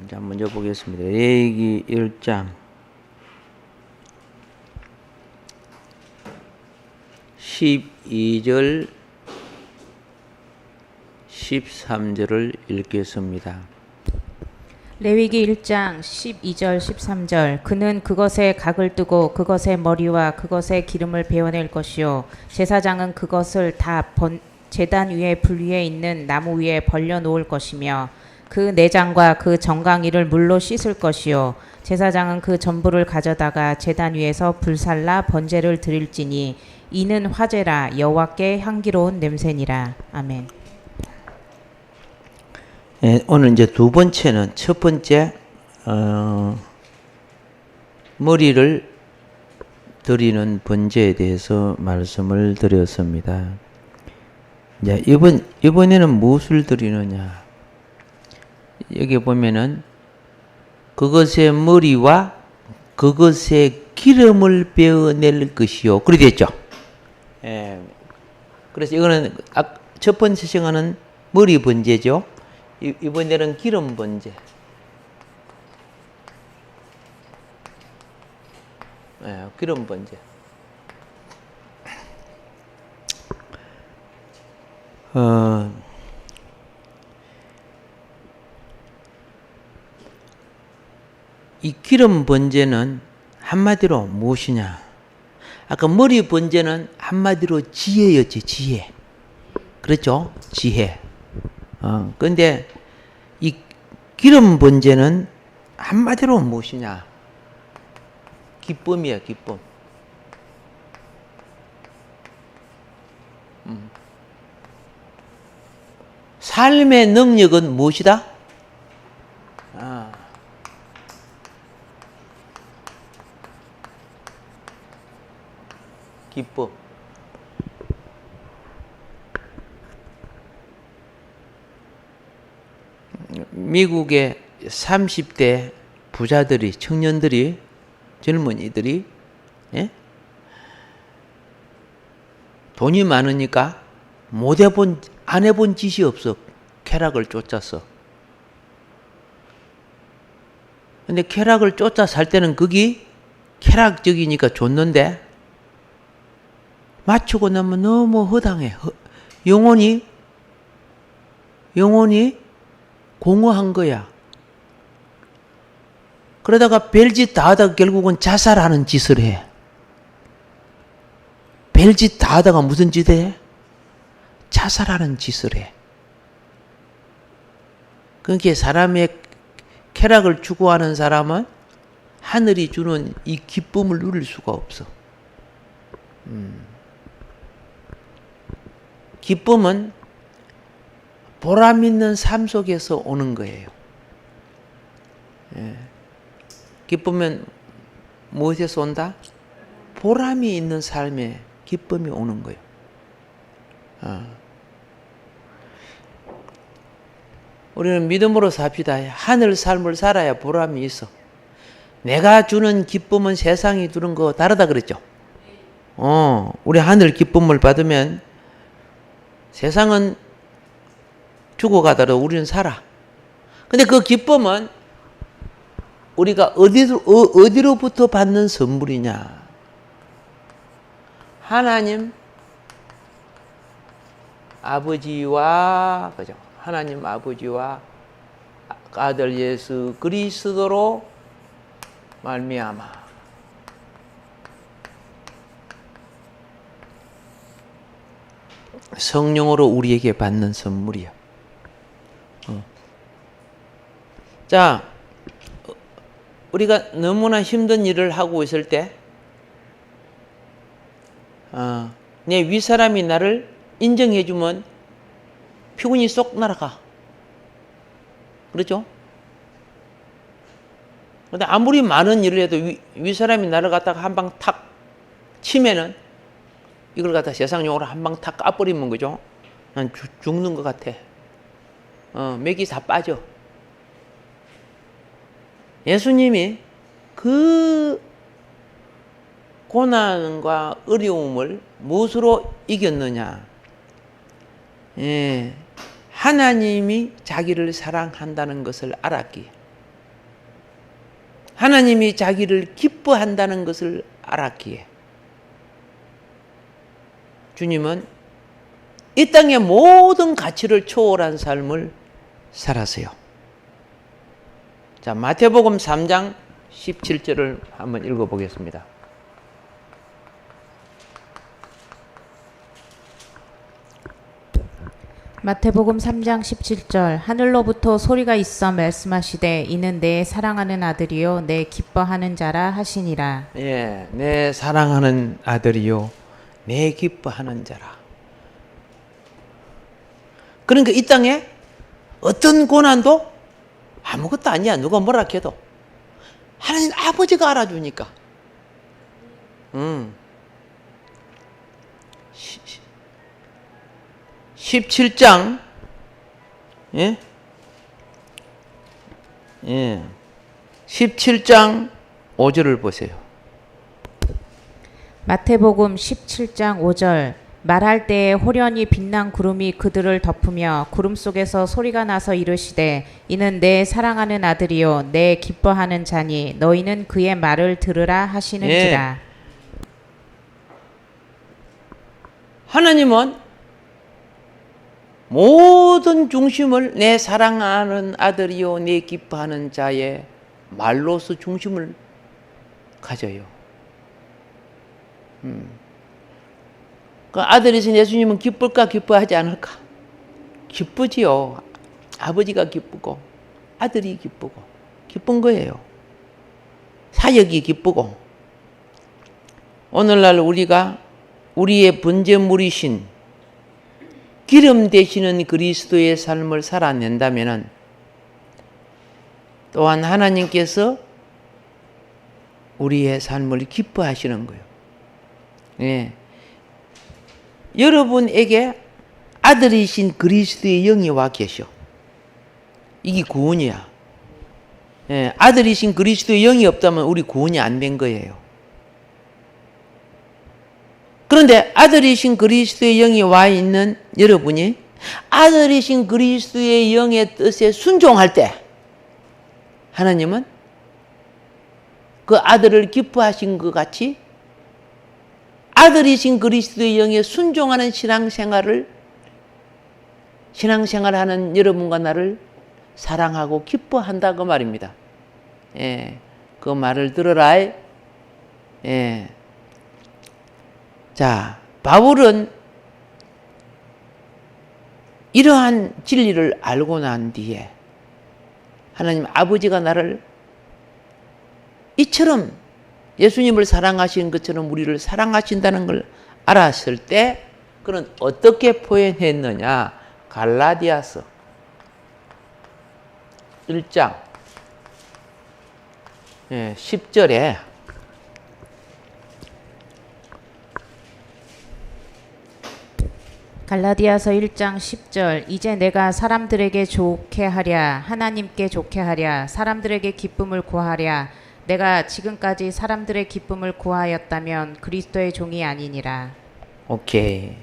자, 먼저 보겠습니다. 레위기 1장 12절 13절을 읽겠습니다. 레위기 1장 12절 13절 그는 그것에 각을 뜨고 그것의 머리와 그것의 기름을 베어낼 것이요 제사장은 그것을 다 제단 위에 불 위에 있는 나무 위에 벌려 놓을 것이며 그 내장과 그 정강이를 물로 씻을 것이요 제사장은 그 전부를 가져다가 제단 위에서 불살라 번제를 드릴지니 이는 화제라 여호와께 향기로운 냄새니라. 아멘. 예, 오늘 이제 두 번째는 첫 번째 머리를 드리는 번제에 대해서 말씀을 드렸습니다. 이제 이번에는 무엇을 드리느냐? 여기 보면은 그것의 머리와 그것의 기름을 베어낼 것이요. 그래 됐죠? 예. 그래서 이거는 첫 번째 시간은 머리 번제죠. 이번에는 기름 번제. 예, 기름 번제. 이 기름 번제는 한마디로 무엇이냐? 아까 머리 번제는 한마디로 지혜였지, 지혜. 그렇죠? 지혜. 근데 이 기름 번제는 한마디로 무엇이냐? 기쁨이야, 기쁨. 삶의 능력은 무엇이다? 기쁨. 미국의 30대 부자들이, 청년들이, 젊은이들이, 예? 돈이 많으니까 안 해본 짓이 없어. 쾌락을 쫓았어. 근데 쾌락을 쫓아 살 때는 그게 쾌락적이니까 좋는데, 맞추고 나면 너무 허당해. 영혼이 공허한 거야. 그러다가 별짓 다 하다가 결국은 자살하는 짓을 해. 별짓 다 하다가 무슨 짓 해? 자살하는 짓을 해. 그러니까 사람의 쾌락을 추구하는 사람은 하늘이 주는 이 기쁨을 누릴 수가 없어. 기쁨은 보람 있는 삶 속에서 오는 거예요. 예. 기쁨은 무엇에서 온다? 보람이 있는 삶에 기쁨이 오는 거예요. 우리는 믿음으로 삽시다. 하늘 삶을 살아야 보람이 있어. 내가 주는 기쁨은 세상이 주는 거 다르다 그랬죠? 우리 하늘 기쁨을 받으면 세상은 죽어가더라도 우리는 살아. 근데 그 기쁨은 우리가 어디로부터 받는 선물이냐? 하나님 아버지와, 그죠? 하나님 아버지와 아들 예수 그리스도로 말미암아. 성령으로 우리에게 받는 선물이야. 자, 우리가 너무나 힘든 일을 하고 있을 때, 내 윗사람이 나를 인정해주면 피곤이 쏙 날아가. 그렇죠? 근데 아무리 많은 일을 해도 윗사람이 나를 갖다가 한 방 탁 치면은 이걸 갖다 세상 용어로 한 방 탁 까버리면, 그죠? 난 죽는 것 같아. 맥이 다 빠져. 예수님이 그 고난과 어려움을 무엇으로 이겼느냐? 예, 하나님이 자기를 사랑한다는 것을 알았기에. 하나님이 자기를 기뻐한다는 것을 알았기에 주님은 이 땅의 모든 가치를 초월한 삶을 살았어요. 자, 마태복음 3장 17절을 한번 읽어보겠습니다. 마태복음 3장 17절 하늘로부터 소리가 있어 말씀하시되 이는 내 사랑하는 아들이요 내 기뻐하는 자라 하시니라. 예, 내 사랑하는 아들이요 내 기뻐하는 자라. 그러니까 이 땅에 어떤 고난도 아무것도 아니야. 누가 뭐라 해도 하나님 아버지가 알아주니까. 17장 예? 예. 17장 5절을 보세요. 마태복음 17장 5절 말할 때에 호련히 빛난 구름이 그들을 덮으며 구름 속에서 소리가 나서 이르시되 이는 내 사랑하는 아들이요 내 기뻐하는 자니 너희는 그의 말을 들으라 하시는지라. 예. 하나님은 모든 중심을 내 사랑하는 아들이요 내 기뻐하는 자의 말로서 중심을 가져요. 그 아들이신 예수님은 기쁠까 기뻐하지 않을까? 기쁘지요. 아버지가 기쁘고 아들이 기쁘고 기쁜 거예요. 사역이 기쁘고 오늘날 우리가 우리의 번제물이신 기름 되시는 그리스도의 삶을 살아낸다면 또한 하나님께서 우리의 삶을 기뻐하시는 거예요. 예. 여러분에게 아들이신 그리스도의 영이 와 계셔. 이게 구원이야. 예. 아들이신 그리스도의 영이 없다면 우리 구원이 안 된 거예요. 그런데 아들이신 그리스도의 영이 와 있는 여러분이 아들이신 그리스도의 영의 뜻에 순종할 때 하나님은 그 아들을 기뻐하신 것 같이 아들이신 그리스도의 영에 순종하는 신앙생활하는 여러분과 나를 사랑하고 기뻐한다고 말입니다. 예, 그 말을 들어라. 예. 자, 바울은 이러한 진리를 알고 난 뒤에 하나님 아버지가 나를 이처럼 예수님을 사랑하신 것처럼 우리를 사랑하신다는 걸 알았을 때 그는 어떻게 표현했느냐? 갈라디아서 1장 10절에 갈라디아서 1장 10절 이제 내가 사람들에게 좋게 하랴 하나님께 좋게 하랴 사람들에게 기쁨을 구하랴 내가 지금까지 사람들의 기쁨을 구하였다면 그리스도의 종이 아니니라. 오케이.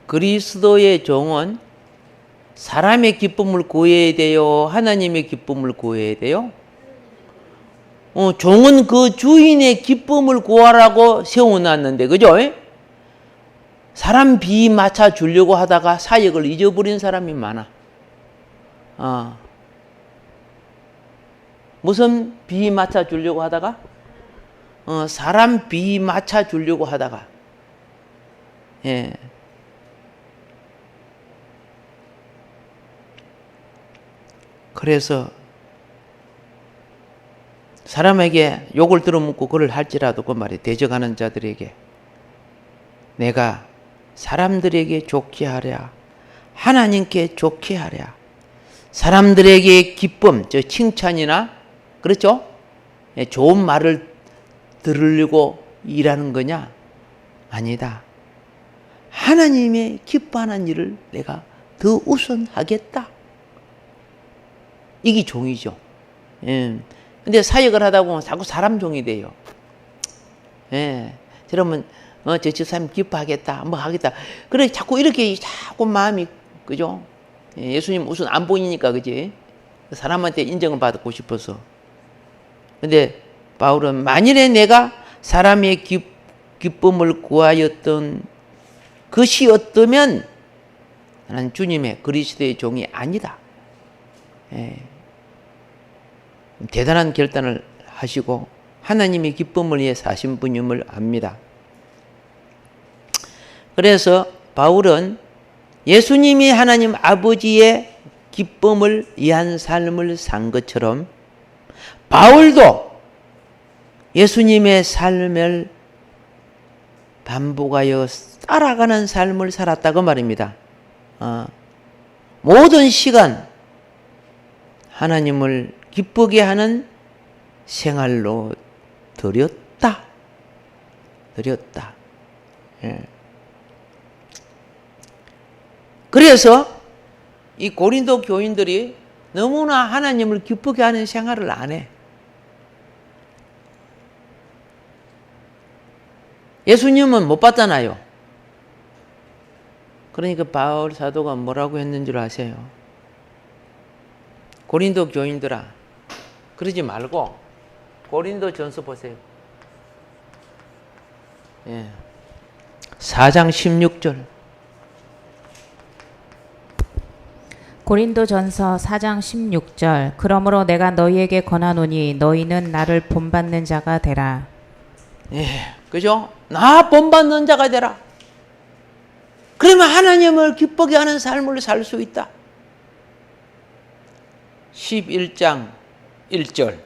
그리스도의 종은 사람의 기쁨을 구해야 돼요? 하나님의 기쁨을 구해야 돼요? 종은 그 주인의 기쁨을 구하라고 세워놨는데, 그죠? 사람 비 맞춰 주려고 하다가 사역을 잊어버린 사람이 많아. 무슨 비 맞춰 주려고 하다가? 사람 비 맞춰 주려고 하다가. 예. 그래서 사람에게 욕을 들어묻고 그를 할지라도 그 말이 대적하는 자들에게 내가 사람들에게 좋게 하랴 하나님께 좋게 하랴 사람들에게 기쁨, 저 칭찬이나 그렇죠? 좋은 말을 들으려고 일하는 거냐? 아니다. 하나님의 기뻐하는 일을 내가 더 우선하겠다. 이게 종이죠. 예. 근데 사역을 하다 보면 자꾸 사람 종이 돼요. 예. 그러면, 저 집사님 기뻐하겠다. 뭐 하겠다. 그래, 자꾸 이렇게 자꾸 마음이, 그죠? 예. 예수님 우선 안 보이니까, 그지? 사람한테 인정을 받고 싶어서. 근데 바울은 만일에 내가 사람의 기쁨을 구하였던 것이었다면 나는 주님의 그리스도의 종이 아니다. 대단한 결단을 하시고 하나님의 기쁨을 위해 사신 분임을 압니다. 그래서 바울은 예수님이 하나님 아버지의 기쁨을 위한 삶을 산 것처럼 바울도 예수님의 삶을 반복하여 따라가는 삶을 살았다고 말입니다. 모든 시간 하나님을 기쁘게 하는 생활로 드렸다. 그래서 이 고린도 교인들이 너무나 하나님을 기쁘게 하는 생활을 안 해. 예수님은 못 봤잖아요. 그러니까 바울 사도가 뭐라고 했는 줄 아세요? 고린도 교인들아, 그러지 말고 고린도 전서 보세요. 4장 16절. 고린도전서 4장 16절. 그러므로 내가 너희에게 권하노니 너희는 나를 본받는 자가 되라. 그죠? 나 본받는 자가 되라. 그러면 하나님을 기쁘게 하는 삶을 살 수 있다. 11장 1절.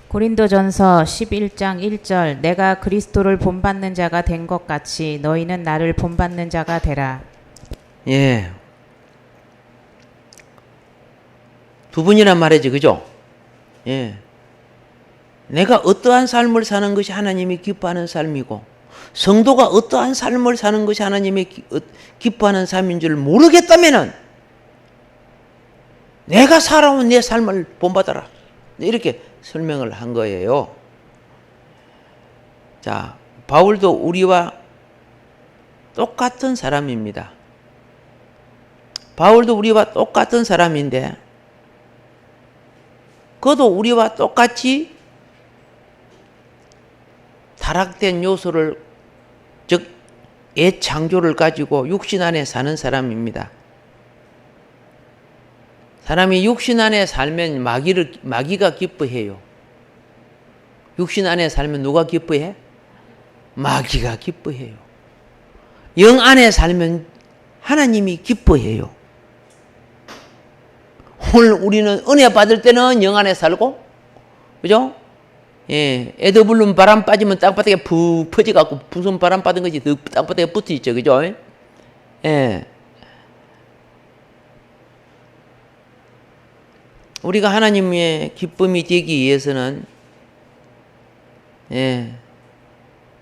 고린도전서 11장 1절. 내가 그리스도를 본받는 자가 된 것 같이 너희는 나를 본받는 자가 되라. 두 분이란 말이지, 그죠? 내가 어떠한 삶을 사는 것이 하나님이 기뻐하는 삶이고, 성도가 어떠한 삶을 사는 것이 하나님이 기뻐하는 삶인 줄 모르겠다면은, 내가 살아온 내 삶을 본받아라. 이렇게 설명을 한 거예요. 자, 바울도 우리와 똑같은 사람입니다. 바울도 우리와 똑같은 사람인데, 그도 우리와 똑같이 타락된 요소를, 즉 옛 창조를 가지고 육신 안에 사는 사람입니다. 사람이 육신 안에 살면 마귀가 기뻐해요. 육신 안에 살면 누가 기뻐해? 마귀가 기뻐해요. 영 안에 살면 하나님이 기뻐해요. 오늘 우리는 은혜 받을 때는 영 안에 살고, 그죠? 에드블룸 바람 빠지면 땅바닥에 푹 퍼져갖고 무슨 바람 받은 것이 땅바닥에 붙어 있죠, 그죠? 우리가 하나님의 기쁨이 되기 위해서는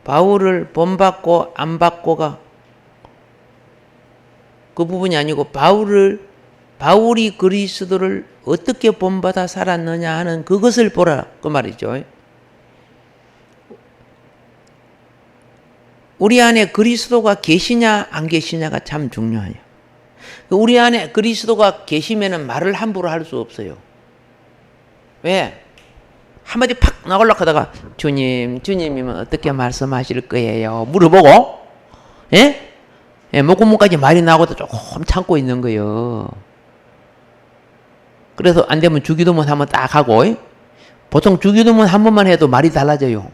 바울을 본받고 안 받고가 그 부분이 아니고 바울이 그리스도를 어떻게 본받아 살았느냐 하는 그것을 보라 그 말이죠. 우리 안에 그리스도가 계시냐 안 계시냐가 참 중요해요. 우리 안에 그리스도가 계시면은 말을 함부로 할 수 없어요. 왜? 한마디 팍 나오려고 하다가 주님이면 어떻게 말씀하실 거예요? 물어보고, 목구멍까지 말이 나오고도 조금 참고 있는 거예요. 그래서 안 되면 주기도문 한번 딱 하고, 보통 주기도문 한 번만 해도 말이 달라져요.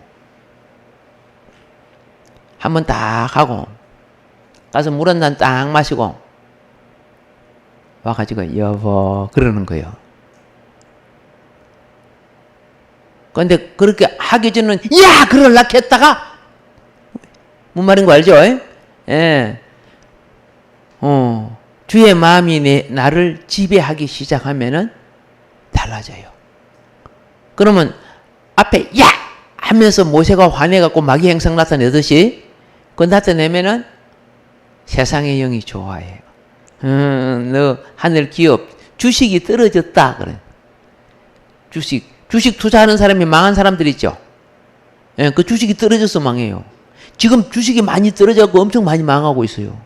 한번 딱 하고, 가서 물 한 잔 딱 마시고, 와가지고, 여보, 그러는 거예요. 그런데 그렇게 하기 전에는, 야! 그럴라 했다가, 뭔 말인 거 알죠? 주의 마음이 나를 지배하기 시작하면은 달라져요. 그러면 앞에 야! 하면서 모세가 화내갖고 마귀 행성 나타내듯이 그거 나타내면은 세상의 영이 좋아해요. 너 하늘 기업 주식이 떨어졌다 그래. 주식 투자하는 사람이 망한 사람들 있죠. 그 주식이 떨어져서 망해요. 지금 주식이 많이 떨어져갖고 엄청 많이 망하고 있어요.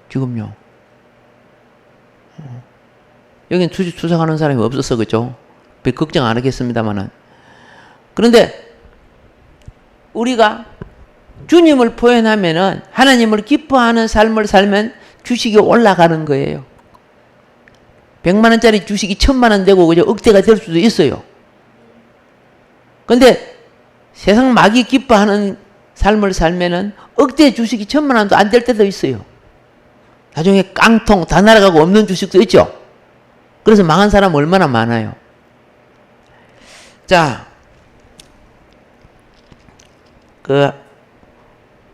지금요. 여긴 투석하는 사람이 없었어, 그죠? 별 걱정 안 하겠습니다만은. 그런데 우리가 주님을 포현하면은 하나님을 기뻐하는 삶을 살면 주식이 올라가는 거예요. 100만 원짜리 주식이 1000만 원 되고 그죠? 억대가 될 수도 있어요. 근데 세상 마귀 기뻐하는 삶을 살면은 억대 주식이 1000만 원도 안 될 때도 있어요. 나중에 깡통 다 날아가고 없는 주식도 있죠. 그래서 망한 사람 얼마나 많아요. 자,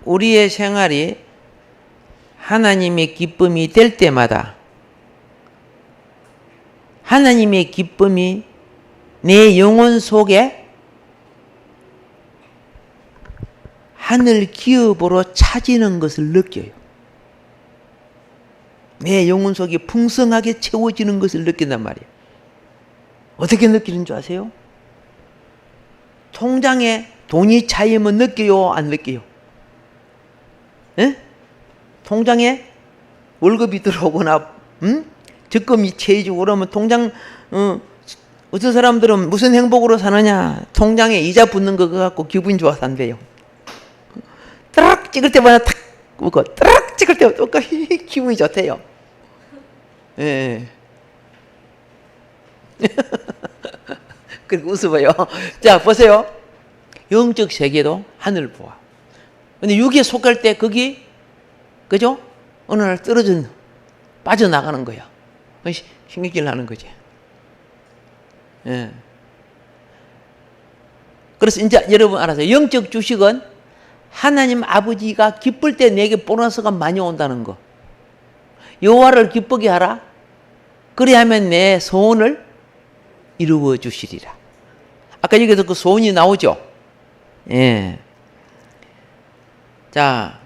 우리의 생활이 하나님의 기쁨이 될 때마다 하나님의 기쁨이 내 영혼 속에 하늘 기업으로 차지는 것을 느껴요. 내 영혼 속이 풍성하게 채워지는 것을 느낀단 말이에요. 어떻게 느끼는 줄 아세요? 통장에 돈이 차이면 느껴요? 안 느껴요? 에? 통장에 월급이 들어오거나 적금이 채해지고 그러면 통장 어떤 사람들은 무슨 행복으로 사느냐, 통장에 이자 붙는 거 갖고 기분이 좋아서 산대요. 따락 찍을 때마다 탁 웃고 따락 찍을 때마다 똑같이 기분이 좋대요. 예. 그리고 웃어봐요. 자, 보세요. 영적 세계도 하늘 보아. 근데 여기에 속할 때 거기, 그죠? 어느 날 빠져나가는 거야. 신경질 나는 거지. 예. 그래서 이제 여러분 알아서 영적 주식은 하나님 아버지가 기쁠 때 내게 보너스가 많이 온다는 거. 여호와를 기쁘게 하라. 그리하면 내 소원을 이루어 주시리라. 아까 여기서 그 소원이 나오죠. 예. 자,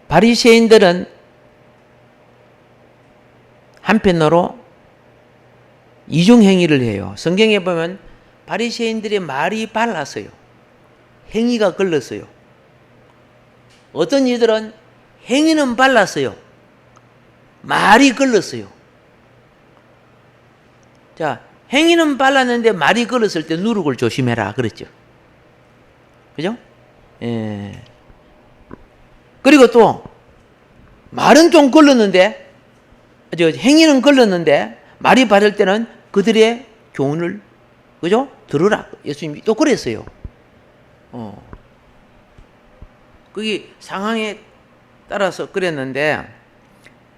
바리새인들은 한편으로 이중행위를 해요. 성경에 보면 바리새인들의 말이 발랐어요. 행위가 걸렸어요. 어떤 이들은 행위는 발랐어요. 말이 걸렸어요. 자, 행위는 발랐는데 말이 걸렸을 때 누룩을 조심해라 그랬죠. 그죠? 예. 그리고 또 말은 좀 걸렸는데, 행위는 걸렸는데 말이 바를 때는 그들의 교훈을, 그죠? 들으라. 예수님이 또 그랬어요. 그게 상황에 따라서 그랬는데,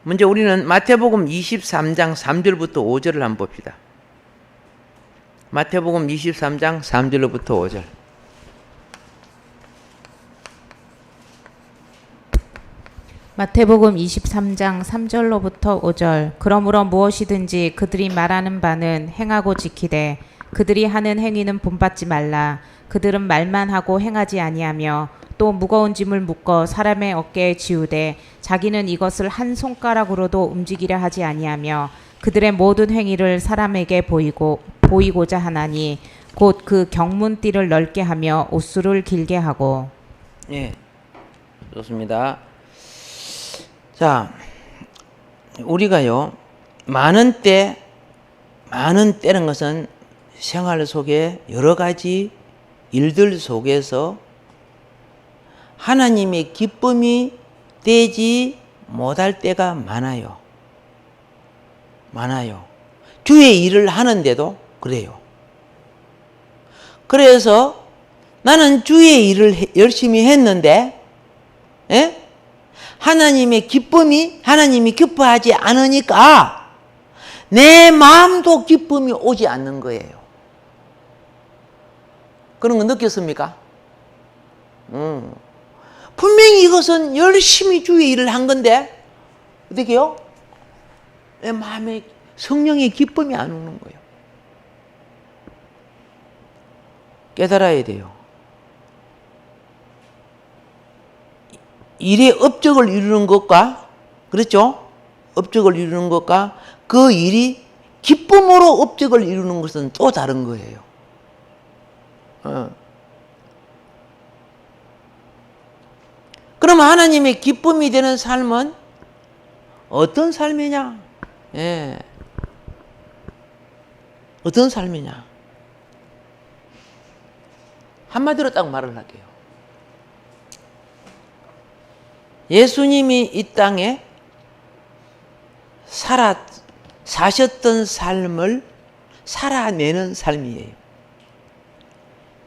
먼저 우리는 마태복음 23장 3절부터 5절을 한번 봅시다. 마태복음 23장 3절로부터 5절. 마태복음 23장 3절로부터 5절. 그러므로 무엇이든지 그들이 말하는 바는 행하고 지키되 그들이 하는 행위는 본받지 말라. 그들은 말만 하고 행하지 아니하며 또 무거운 짐을 묶어 사람의 어깨에 지우되 자기는 이것을 한 손가락으로도 움직이려 하지 아니하며 그들의 모든 행위를 사람에게 보이고자 하나니 곧 그 경문띠를 넓게 하며 옷수를 길게 하고. 예, 좋습니다. 자, 우리가요, 많은 때는 것은 생활 속에 여러 가지 일들 속에서 하나님의 기쁨이 되지 못할 때가 많아요. 주의 일을 하는데도 그래요. 그래서 나는 주의 일을 열심히 했는데, 하나님이 기뻐하지 않으니까 내 마음도 기쁨이 오지 않는 거예요. 그런 거 느꼈습니까? 분명히 이것은 열심히 주의 일을 한 건데 어떻게요? 내 마음에 성령의 기쁨이 안 오는 거예요. 깨달아야 돼요. 일의 업적을 이루는 것과, 그렇죠? 업적을 이루는 것과 그 일이 기쁨으로 업적을 이루는 것은 또 다른 거예요. 그럼 하나님의 기쁨이 되는 삶은 어떤 삶이냐? 예. 어떤 삶이냐? 한마디로 딱 말을 할게요. 예수님이 이 땅에 사셨던 삶을 살아내는 삶이에요.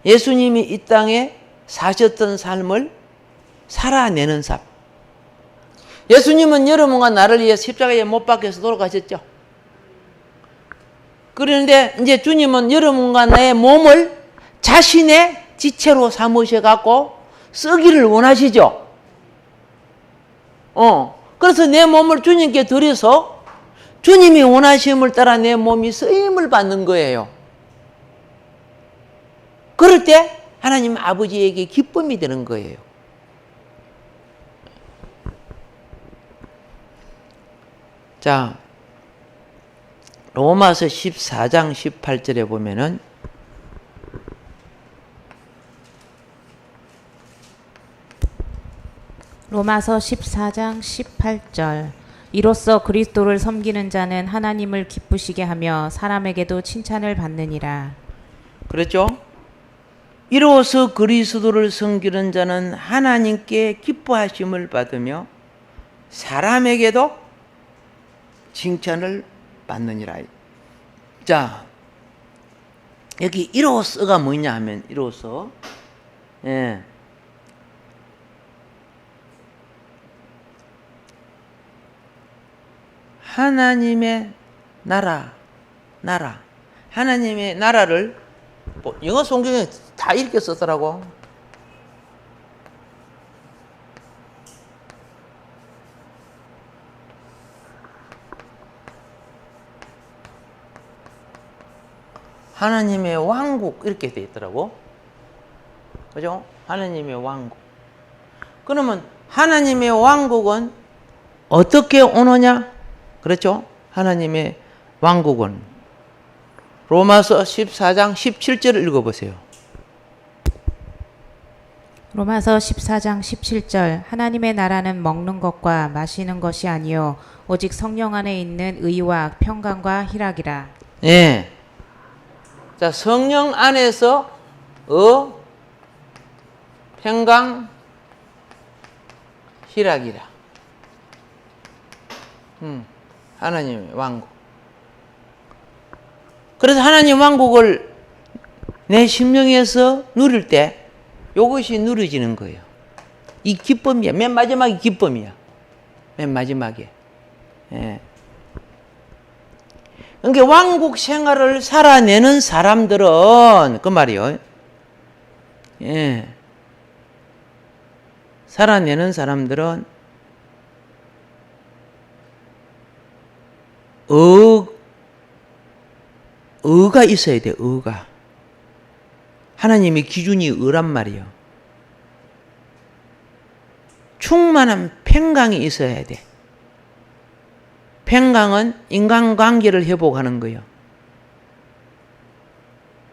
예수님이 이 땅에 사셨던 삶을 살아내는 삶. 예수님은 여러분과 나를 위해 십자가에 못 박혀서 돌아가셨죠. 그런데 이제 주님은 여러분과 나의 몸을 자신의 지체로 삼으셔갖고 쓰기를 원하시죠. 그래서 내 몸을 주님께 드려서 주님이 원하심을 따라 내 몸이 쓰임을 받는 거예요. 그럴 때 하나님 아버지에게 기쁨이 되는 거예요. 자, 로마서 14장 18절에 보면은 로마서 14장 18절 이로써 그리스도를 섬기는 자는 하나님을 기쁘시게 하며 사람에게도 칭찬을 받느니라. 그랬죠? 이로써 그리스도를 섬기는 자는 하나님께 기뻐하심을 받으며 사람에게도 칭찬을 받느니라. 자, 여기 이로써가 뭐냐 하면 이로써 하나님의 나라 하나님의 나라를 영어 성경에 다 이렇게 썼더라고. 하나님의 왕국 이렇게 돼 있더라고. 그죠? 하나님의 왕국. 그러면 하나님의 왕국은 어떻게 오느냐? 그렇죠? 하나님의 왕국은 로마서 14장 17절을 읽어보세요. 로마서 14장 17절 하나님의 나라는 먹는 것과 마시는 것이 아니요 오직 성령 안에 있는 의와 평강과 희락이라. 예. 자, 성령 안에서 평강, 희락이라. 하나님의 왕국. 그래서 하나님 왕국을 내 심령에서 누릴 때 이것이 누려지는 거예요. 이 기쁨이야. 맨 마지막이 기쁨이야. 맨 마지막에. 예. 그러니까 왕국 생활을 살아내는 사람들은 그 말이요. 예. 살아내는 사람들은 의가 있어야 돼. 의가. 하나님의 기준이 의란 말이요. 충만한 평강이 있어야 돼. 평강은 인간관계를 회복하는 거예요.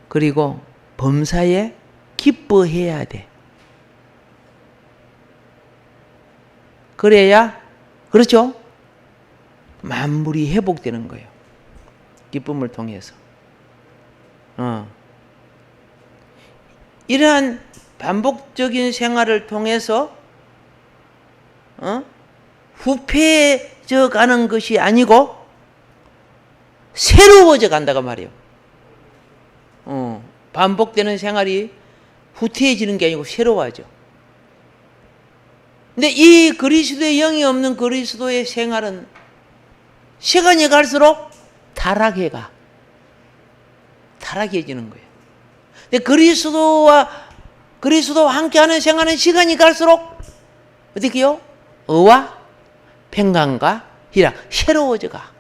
그리고 범사에 기뻐해야 돼. 그래야, 그렇죠? 만물이 회복되는 거예요. 기쁨을 통해서. 이러한 반복적인 생활을 통해서 후패해져 가는 것이 아니고 새로워져 간다고 말이에요. 반복되는 생활이 후퇴해지는 게 아니고 새로워져. 근데 이 그리스도의 영이 없는 그리스도의 생활은 시간이 갈수록 타락해지는 거예요. 근데 그리스도와 함께하는 생활은 시간이 갈수록 어떻게요? 의와 평강과 희락, 새로워져 가.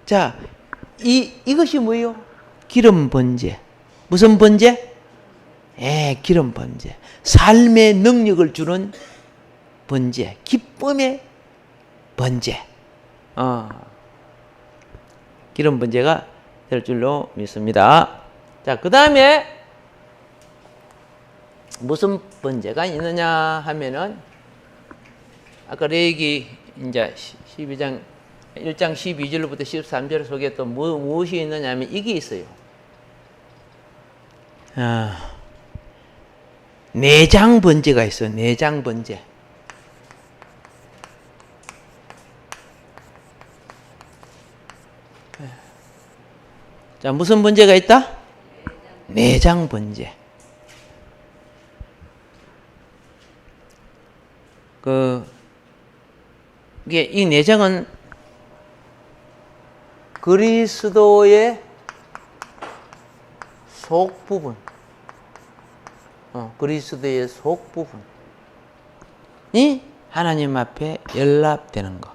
자, 이것이 뭐예요? 기름 번제. 무슨 번제? 기름 번제. 삶의 능력을 주는 번제. 기쁨의 번제. 기름 번제가 될 줄로 믿습니다. 자, 그 다음에 무슨 번제가 있느냐 하면은 아까 레위기 이제 12장 1장 12절부터 13절 속에 또 무엇이 있느냐면 이게 있어요. 내장 번제가 있어요. 내장 번제. 자, 무슨 번제가 있다? 내장 번제. 이게 이 내장은 그리스도의 속 부분, 그리스도의 속 부분이 하나님 앞에 연락되는 것.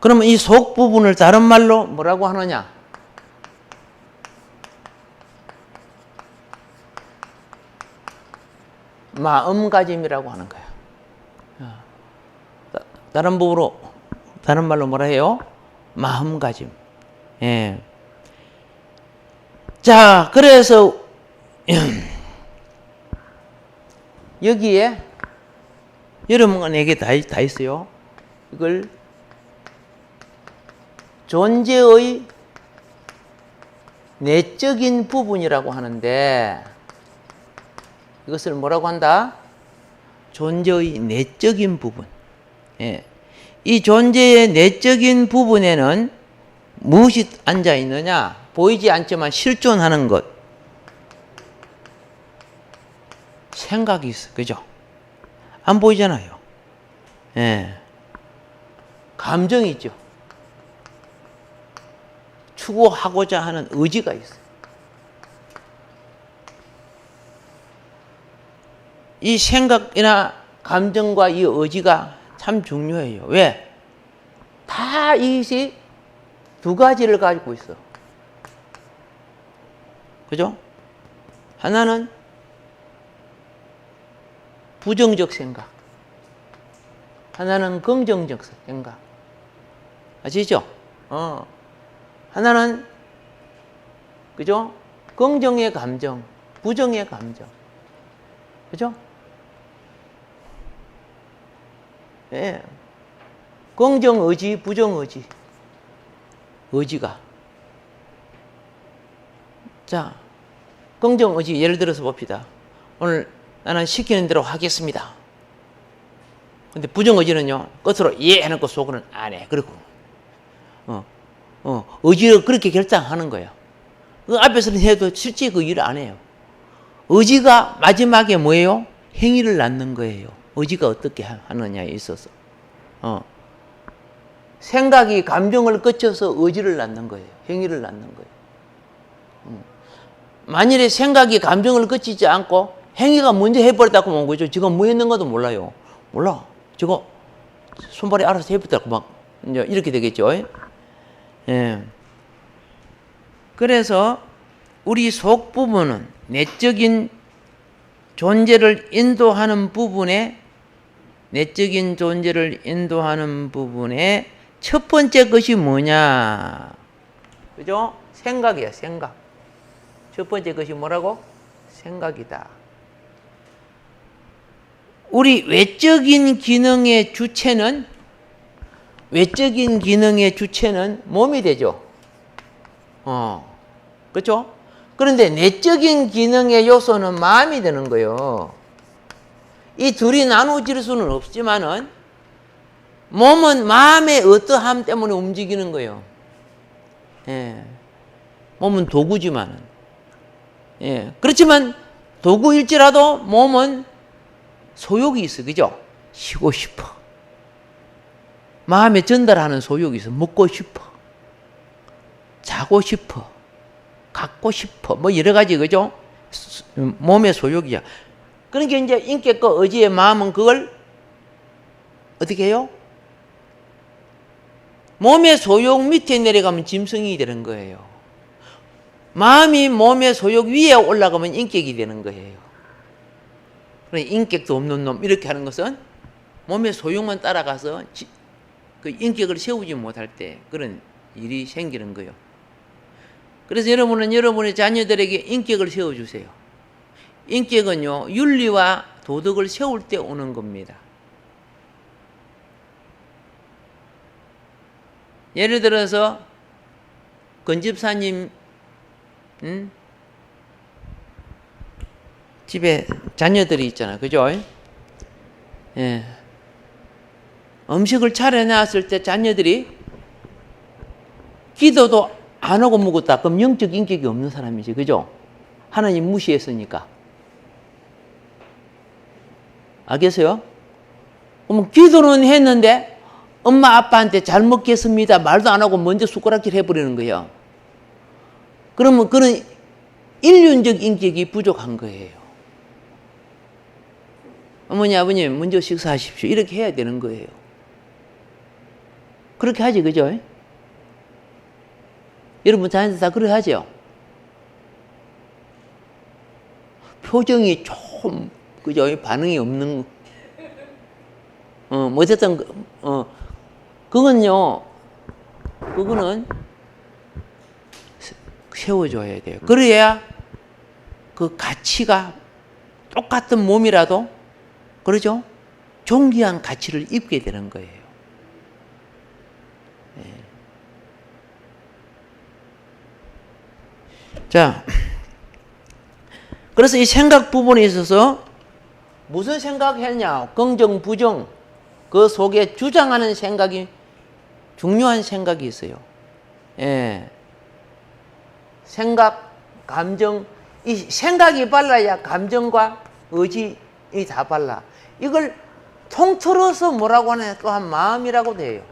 그러면 이 속 부분을 다른 말로 뭐라고 하느냐? 마음가짐이라고 하는 거야. 다른 말로 뭐라 해요? 마음가짐. 예. 자, 그래서 여기에 여러분에게 다 있어요. 이걸 존재의 내적인 부분이라고 하는데 이것을 뭐라고 한다? 존재의 내적인 부분. 예. 이 존재의 내적인 부분에는 무엇이 앉아 있느냐? 보이지 않지만 실존하는 것. 생각이 있어. 그죠? 안 보이잖아요. 예. 감정이 있죠. 추구하고자 하는 의지가 있어요. 이 생각이나 감정과 이 의지가 참 중요해요. 왜? 다 이것이 두 가지를 가지고 있어. 그죠? 하나는 부정적 생각, 하나는 긍정적 생각. 아시죠? 하나는 그죠? 긍정의 감정, 부정의 감정. 그죠? 예. 긍정 의지, 부정 의지. 의지가. 자, 긍정 의지 예를 들어서 봅시다. 오늘 나는 시키는 대로 하겠습니다. 근데 부정 의지는요, 겉으로 예 해놓고 속으로는 안 해. 그리고, 의지를 그렇게 결정하는 거예요. 그 앞에서는 해도 실제 그 일을 안 해요. 의지가 마지막에 뭐예요? 행위를 낳는 거예요. 의지가 어떻게 하느냐에 있어서. 생각이 감정을 거쳐서 의지를 낳는 거예요. 행위를 낳는 거예요. 만일에 생각이 감정을 거치지 않고 행위가 먼저 해버렸다고 하면 그죠? 지금 뭐 했는 것도 몰라요. 몰라. 저거 손발이 알아서 해버렸다고 막 이제 이렇게 되겠죠. 예. 그래서 우리 속 부분은 내적인 존재를 인도하는 부분에 내적인 존재를 인도하는 부분에 첫 번째 것이 뭐냐? 그죠? 생각이야, 생각. 첫 번째 것이 뭐라고? 생각이다. 우리 외적인 기능의 주체는 몸이 되죠. 그렇죠? 그런데 내적인 기능의 요소는 마음이 되는 거예요. 이 둘이 나눠질 수는 없지만은 몸은 마음의 어떠함 때문에 움직이는 거예요. 예. 몸은 도구지만은. 예. 그렇지만 도구일지라도 몸은 소욕이 있어. 그죠? 쉬고 싶어. 마음에 전달하는 소욕이 있어. 먹고 싶어. 자고 싶어. 갖고 싶어. 뭐 여러 가지, 그죠? 몸의 소욕이야. 그러니까 이제 인격과 의지의 마음은 그걸 어떻게 해요? 몸의 소욕 밑에 내려가면 짐승이 되는 거예요. 마음이 몸의 소욕 위에 올라가면 인격이 되는 거예요. 그러니까 인격도 없는 놈 이렇게 하는 것은 몸의 소욕만 따라가서 그 인격을 세우지 못할 때 그런 일이 생기는 거예요. 그래서 여러분은 여러분의 자녀들에게 인격을 세워주세요. 인격은요, 윤리와 도덕을 세울 때 오는 겁니다. 예를 들어서 건집사님 집에 자녀들이 있잖아, 그죠? 예. 음식을 차려놨을 때 자녀들이 기도도 안 하고 묵었다. 그럼 영적 인격이 없는 사람이지, 그죠? 하나님 무시했으니까. 알겠어요? 그럼 기도는 했는데 엄마 아빠한테 잘 먹겠습니다 말도 안 하고 먼저 숟가락질 해버리는 거예요. 그러면 그런 인륜적 인격이 부족한 거예요. 어머니 아버님 먼저 식사하십시오 이렇게 해야 되는 거예요. 그렇게 하지, 그죠? 여러분 자녀들 다 그렇게 하죠? 표정이 좀 그죠? 반응이 없는 뭐 어쨌든 그거는 세워줘야 돼요. 그래야 그 가치가 똑같은 몸이라도 그러죠? 존귀한 가치를 입게 되는 거예요. 네. 자, 그래서 이 생각 부분에 있어서 무슨 생각했냐? 긍정, 부정, 그 속에 주장하는 생각이 중요한 생각이 있어요. 예. 생각, 감정, 이 생각이 빨라야 감정과 의지 다 빨라. 이걸 통틀어서 뭐라고 하냐? 또한 마음이라고 돼요.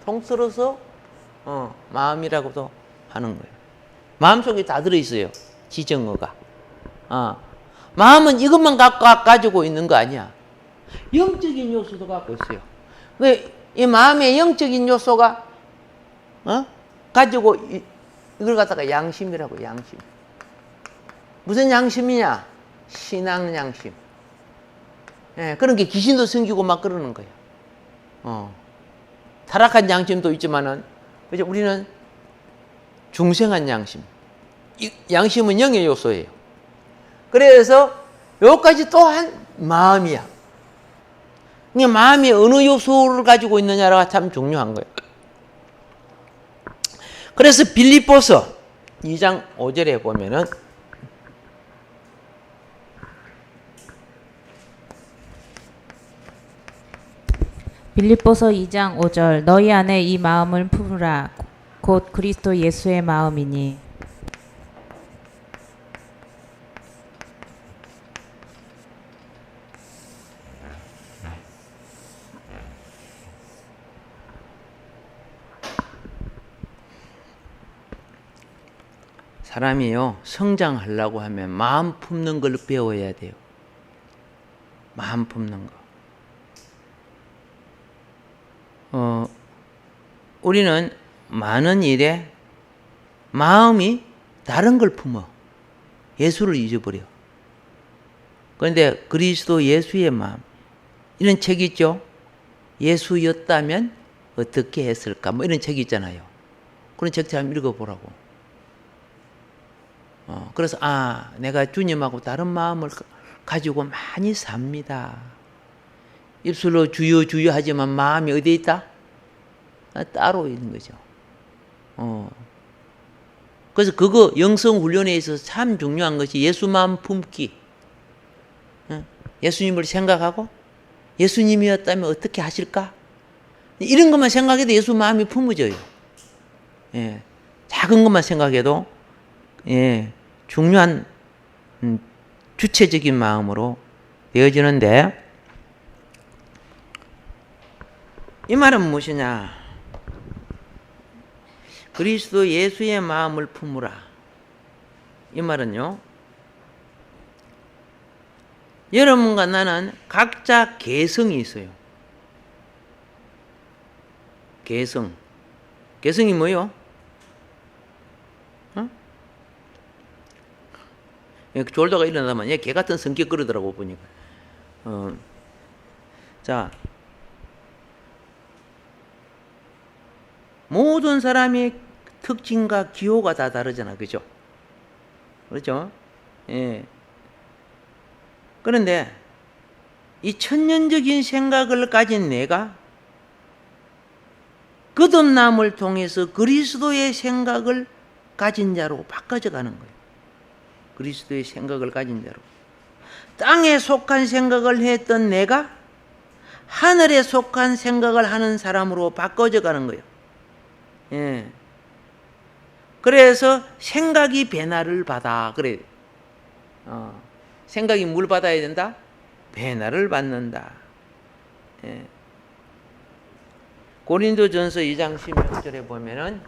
통틀어서 마음이라고도 하는 거예요. 마음속에 다 들어있어요. 지정어가. 마음은 이것만 가지고 있는 거 아니야. 영적인 요소도 갖고 있어요. 이 마음의 영적인 요소가 가지고 이걸 갖다가 양심이라고. 양심. 무슨 양심이냐? 신앙 양심. 예, 그런 게 귀신도 섬기고 막 그러는 거예요. 타락한 양심도 있지만은 그죠? 우리는 중생한 양심. 이 양심은 영의 요소예요. 그래서 여기까지 또한 마음이야. 그러니까 마음이 어느 요소를 가지고 있느냐가 참 중요한 거예요. 그래서 빌립보서 2장 5절에 보면은 빌립보서 2장 5절 너희 안에 이 마음을 품으라 곧 그리스도 예수의 마음이니. 사람이요 성장하려고 하면 마음 품는 걸 배워야 돼요. 마음 품는 거. 우리는 많은 일에 마음이 다른 걸 품어. 예수를 잊어버려. 그런데 그리스도 예수의 마음. 이런 책이 있죠. 예수였다면 어떻게 했을까? 뭐 이런 책이 있잖아요. 그런 책들 한번 읽어보라고. 그래서 내가 주님하고 다른 마음을 가지고 많이 삽니다. 입술로 주여 주여 하지만 마음이 어디에 있다? 따로 있는 거죠. 그래서 그거 영성 훈련에 있어서 참 중요한 것이 예수 마음 품기. 예수님을 생각하고 예수님이었다면 어떻게 하실까? 이런 것만 생각해도 예수 마음이 품어져요. 예, 작은 것만 생각해도 중요한 주체적인 마음으로 되어지는데 이 말은 무엇이냐? 그리스도 예수의 마음을 품으라. 이 말은요. 여러분과 나는 각자 개성이 있어요. 개성. 개성이 뭐요? 졸다가 일어나면 얘 개 같은 성격 그러더라고 보니까. 자, 모든 사람의 특징과 기호가 다 다르잖아, 그죠? 그렇죠? 예. 그런데 이 천년적인 생각을 가진 내가 거듭남을 통해서 그리스도의 생각을 가진 자로 바꿔져 가는 거예요. 그리스도의 생각을 가진 자로. 땅에 속한 생각을 했던 내가 하늘에 속한 생각을 하는 사람으로 바꿔져 가는 거예요. 예. 그래서 생각이 변화를 받아. 그래. 생각이 뭘 받아야 된다? 변화를 받는다. 예. 고린도전서 2장 16절에 보면은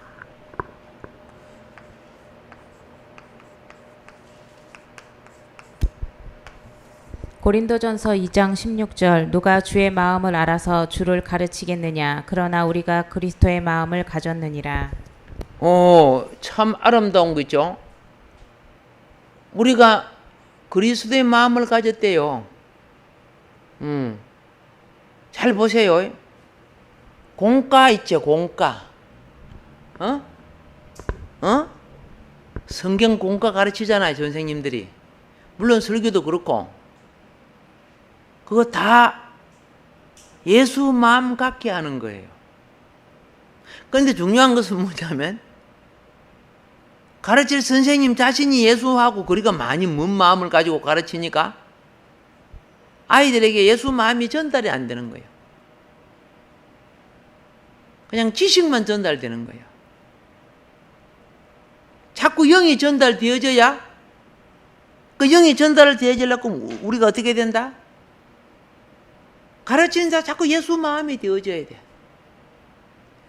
고린도전서 2장 16절 누가 주의 마음을 알아서 주를 가르치겠느냐 그러나 우리가 그리스도의 마음을 가졌느니라. 참 아름다운 거죠. 우리가 그리스도의 마음을 가졌대요. 잘 보세요. 공과 있죠, 공과. 성경 공과 가르치잖아요, 선생님들이. 물론 설교도 그렇고. 그거 다 예수 마음 갖게 하는 거예요. 그런데 중요한 것은 뭐냐면 가르칠 선생님 자신이 예수하고 거리가 많이 먼 마음을 가지고 가르치니까 아이들에게 예수 마음이 전달이 안 되는 거예요. 그냥 지식만 전달되는 거예요. 자꾸 영이 전달되어져야 그 영이 전달되어지려고 우리가 어떻게 된다? 가르치는 자 자꾸 예수 마음이 되어져야 돼.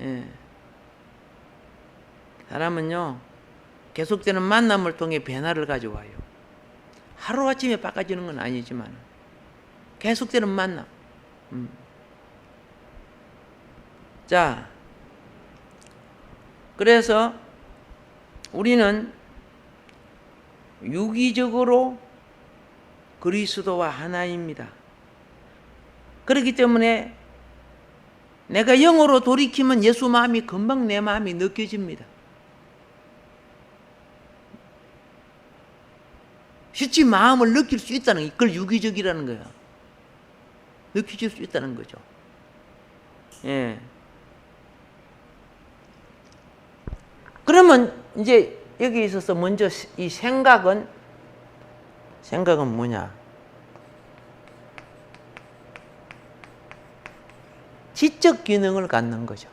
예. 사람은요 계속되는 만남을 통해 변화를 가져와요. 하루아침에 바꿔지는 건 아니지만 계속되는 만남. 자, 그래서 우리는 유기적으로 그리스도와 하나입니다. 그렇기 때문에 내가 영으로 돌이키면 예수 마음이 금방 내 마음이 느껴집니다. 실제 마음을 느낄 수 있다는 그걸 유기적이라는 거야. 느끼실 수 있다는 거죠. 예. 그러면 이제 여기 있어서 먼저 이 생각은 뭐냐? 지적 기능을 갖는 거죠.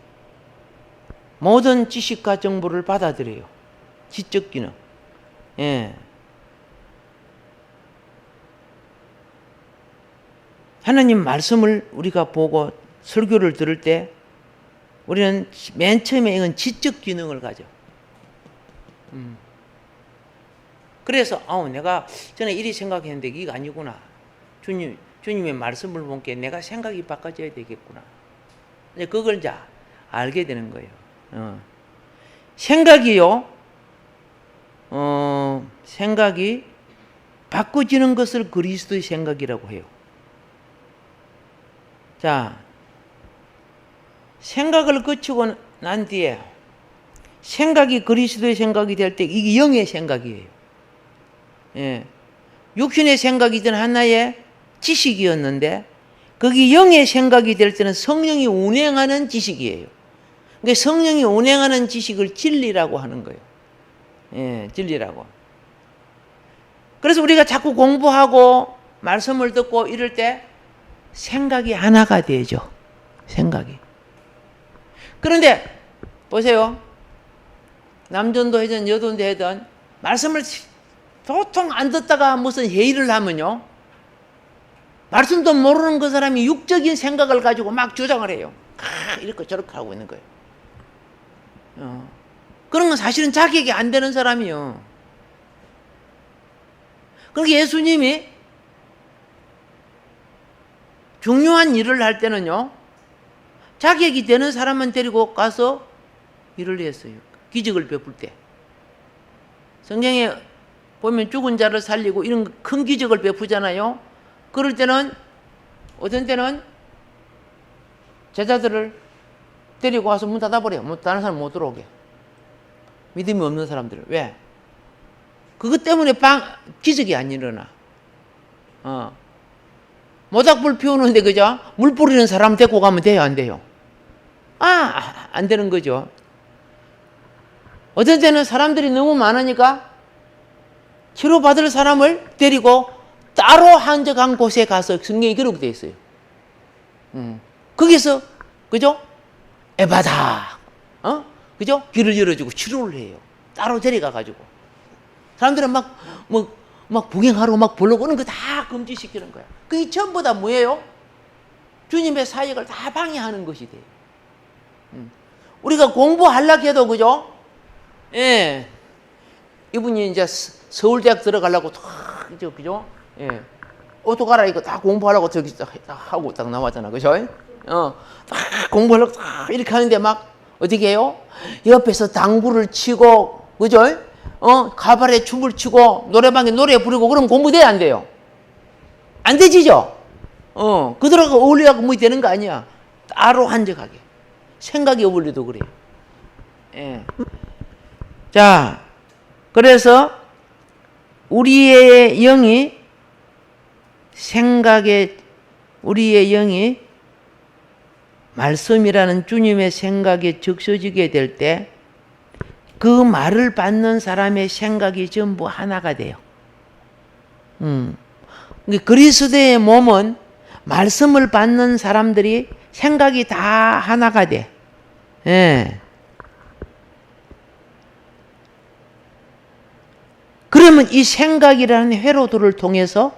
모든 지식과 정보를 받아들여요. 지적 기능. 예. 하나님 말씀을 우리가 보고 설교를 들을 때 우리는 맨 처음에 이건 지적 기능을 가져. 그래서 내가 전에 이리 생각했는데 이게 아니구나. 주님의 말씀을 보니까 내가 생각이 바꿔져야 되겠구나. 이제 그걸 이제 알게 되는 거예요. 생각이요. 생각이 바꿔지는 것을 그리스도의 생각이라고 해요. 자, 생각을 거치고 난 뒤에 생각이 그리스도의 생각이 될 때 이게 영의 생각이에요. 예. 육신의 생각이든 하나의 지식이었는데 거기 영의 생각이 될 때는 성령이 운행하는 지식이에요. 그러니까 성령이 운행하는 지식을 진리라고 하는 거예요. 예, 진리라고. 그래서 우리가 자꾸 공부하고 말씀을 듣고 이럴 때 생각이 하나가 되죠. 생각이. 그런데 보세요. 남전도 하든 여전도 하든 말씀을 도통 안 듣다가 무슨 회의를 하면요. 말씀도 모르는 그 사람이 육적인 생각을 가지고 막 주장을 해요. 이렇게 저렇게 하고 있는 거예요. 그런 건 사실은 자격이 안 되는 사람이요. 그러니까 예수님이 중요한 일을 할 때는요. 자격이 되는 사람만 데리고 가서 일을 했어요. 기적을 베풀 때. 성경에 보면 죽은 자를 살리고 이런 큰 기적을 베푸잖아요. 그럴 때는 어떤 때는 제자들을 데리고 와서 문 닫아버려요. 다른 사람 못 들어오게. 믿음이 없는 사람들을. 왜? 그것 때문에 기적이 안 일어나. 모닥불 피우는데 그죠? 물 뿌리는 사람 데리고 가면 돼요, 안 돼요? 안 되는 거죠. 어떤 때는 사람들이 너무 많으니까 치료받을 사람을 데리고 따로 한적한 곳에 가서 성경이 그렇게 되어 있어요. 거기서 그죠? 에바다, 그죠? 귀를 열어주고 치료를 해요. 따로 데려가가지고 사람들은 막 구경하러 막 보려고 오는 거 다 금지시키는 거야. 그게 전부 다 뭐예요? 주님의 사역을 다 방해하는 것이 돼요. 우리가 공부하려고 해도 그죠? 예. 이분이 이제 서울대학 들어가려고 그죠? 예. 옷도 갈아입고 다 공부하려고 저기 딱 하고 딱 나왔잖아. 그죠? 딱 공부하려고 딱 이렇게 하는데 막 어떻게 해요? 옆에서 당구를 치고 그죠? 가발에 춤을 추고 노래방에 노래 부르고 그러면 공부돼야 안 돼요? 안 되지죠? 그들하고 어울려고 뭐 되는 거 아니야. 따로 한적하게. 생각이 어울려도 그래요. 예. 자, 그래서 우리의 영이 말씀이라는 주님의 생각에 적셔지게 될 때 그 말을 받는 사람의 생각이 전부 하나가 돼요. 그리스도의 몸은 말씀을 받는 사람들이 생각이 다 하나가 돼. 예. 그러면 이 생각이라는 회로도를 통해서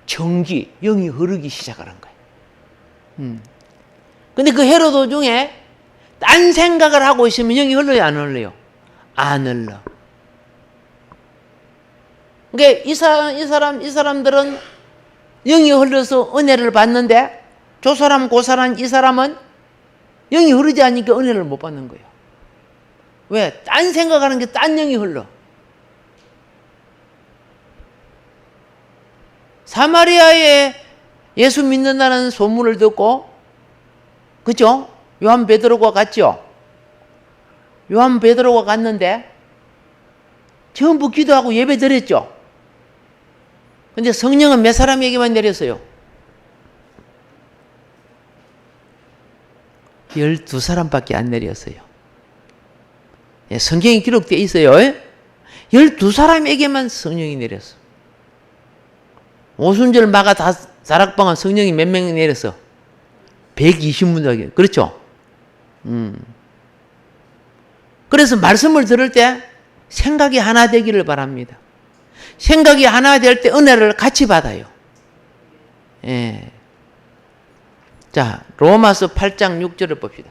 영이 흐르기 시작하는 거예요. 근데 그 회로도 중에 딴 생각을 하고 있으면 영이 흘러요, 안 흘러요? 안 흘러. 그러니까 이 사람들은 영이 흘러서 은혜를 받는데 저 사람, 그 사람, 이 사람은 영이 흐르지 않으니까 은혜를 못 받는 거예요. 왜? 딴 생각하는 게 딴 영이 흘러. 사마리아에 예수 믿는다는 소문을 듣고, 그죠? 요한 베드로가 갔죠? 요한 베드로가 갔는데, 전부 기도하고 예배 드렸죠? 근데 성령은 몇 사람에게만 내렸어요? 12사람밖에 안 내렸어요. 예, 성경이 기록되어 있어요. 12사람에게만 성령이 내렸어. 오순절 마가 다락방은 성령이 몇 명이 내렸어? 120문장이에요. 그렇죠? 그래서 말씀을 들을 때 생각이 하나 되기를 바랍니다. 생각이 하나 될 때 은혜를 같이 받아요. 예. 자, 로마서 8장 6절을 봅시다.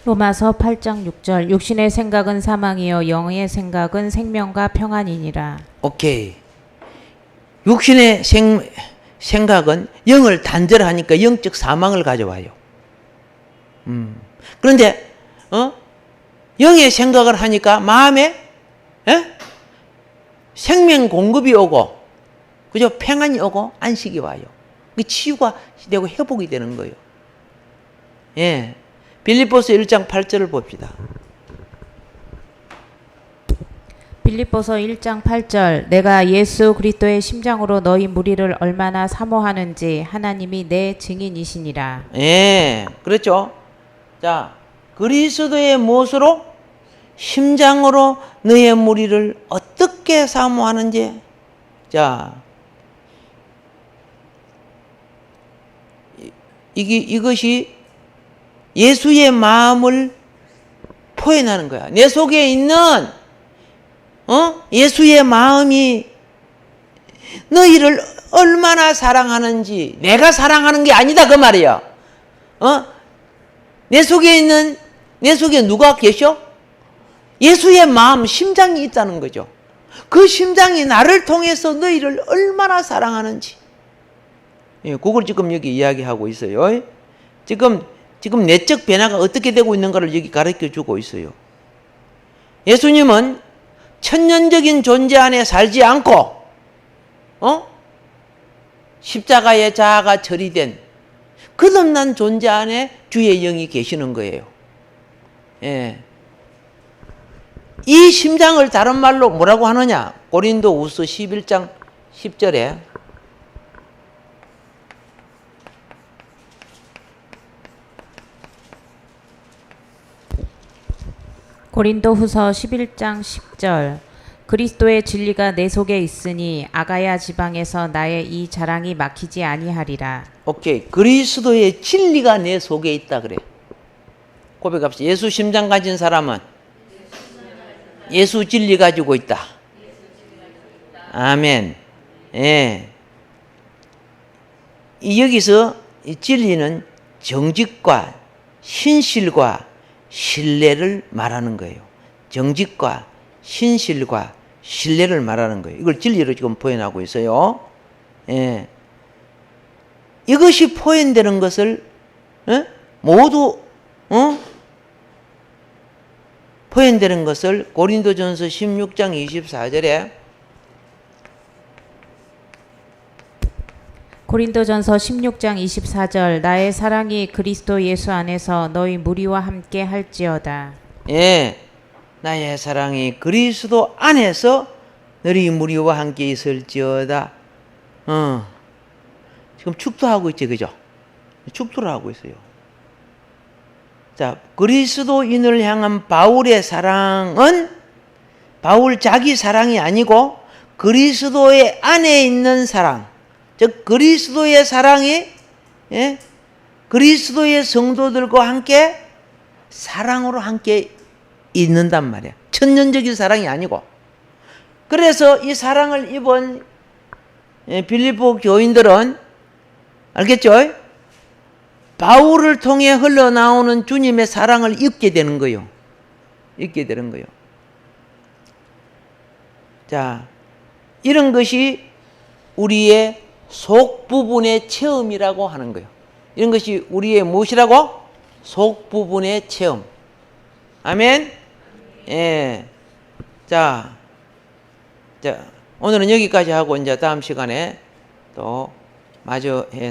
로마서 8장 6절 육신의 생각은 사망이요 영의 생각은 생명과 평안이니라. 오케이. 육신의 생각은 영을 단절하니까 영적 사망을 가져와요. 그런데 영의 생각을 하니까 마음에 생명 공급이 오고 그죠? 평안이 오고 안식이 와요. 치유가 되고 회복이 되는 거예요. 예. 빌립보서 1장 8절을 봅시다. 빌립보서 1장 8절 내가 예수 그리스도의 심장으로 너희 무리를 얼마나 사모하는지 하나님이 내 증인이시니라. 예, 그렇죠. 자, 그리스도의 무엇으로? 심장으로 너의 무리를 어떻게 사모하는지. 자, 이것이 예수의 마음을 표현하는 거야. 내 속에 있는 예수의 마음이 너희를 얼마나 사랑하는지 내가 사랑하는 게 아니다 그 말이야. 내 속에 누가 계셔? 예수의 마음, 심장이 있다는 거죠. 그 심장이 나를 통해서 너희를 얼마나 사랑하는지. 예, 그걸 지금 여기 이야기하고 있어요. 지금 내적 변화가 어떻게 되고 있는가를 여기 가르쳐 주고 있어요. 예수님은 천년적인 존재 안에 살지 않고 십자가의 자아가 처리된 거듭난 존재 안에 주의 영이 계시는 거예요. 예. 이 심장을 다른 말로 뭐라고 하느냐? 고린도후서 11장 10절에 고린도후서 11장 10절 그리스도의 진리가 내 속에 있으니 아가야 지방에서 나의 이 자랑이 막히지 아니하리라. 오케이. 그리스도의 진리가 내 속에 있다 그래. 고백합시다. 예수 심장 가진 사람은 예수 진리 가지고 있다. 아멘. 예. 여기서 이 진리는 정직과 신실과 신뢰를 말하는 거예요. 정직과 신실과 신뢰를 말하는 거예요. 이걸 진리로 지금 표현하고 있어요. 예. 이것이 표현되는 것을 모두 표현되는 것을 고린도전서 16장 24절에 고린도전서 16장 24절 나의 사랑이 그리스도 예수 안에서 너희 무리와 함께 할지어다. 예, 나의 사랑이 그리스도 안에서 너희 무리와 함께 있을지어다. 지금 축도하고 있지, 그죠? 축도를 하고 있어요. 자, 그리스도인을 향한 바울의 사랑은 바울 자기 사랑이 아니고 그리스도의 안에 있는 사랑, 즉 그리스도의 사랑이 그리스도의 성도들과 함께 사랑으로 함께 있는단 말이야. 천년적인 사랑이 아니고. 그래서 이 사랑을 입은 빌립보 교인들은 알겠죠? 바울을 통해 흘러나오는 주님의 사랑을 입게 되는 거예요. 입게 되는 거예요. 자, 이런 것이 우리의 속 부분의 체험이라고 하는 거예요. 이런 것이 우리의 무엇이라고? 속 부분의 체험. 아멘. 예. 자, 오늘은 여기까지 하고 이제 다음 시간에 또 마저 해.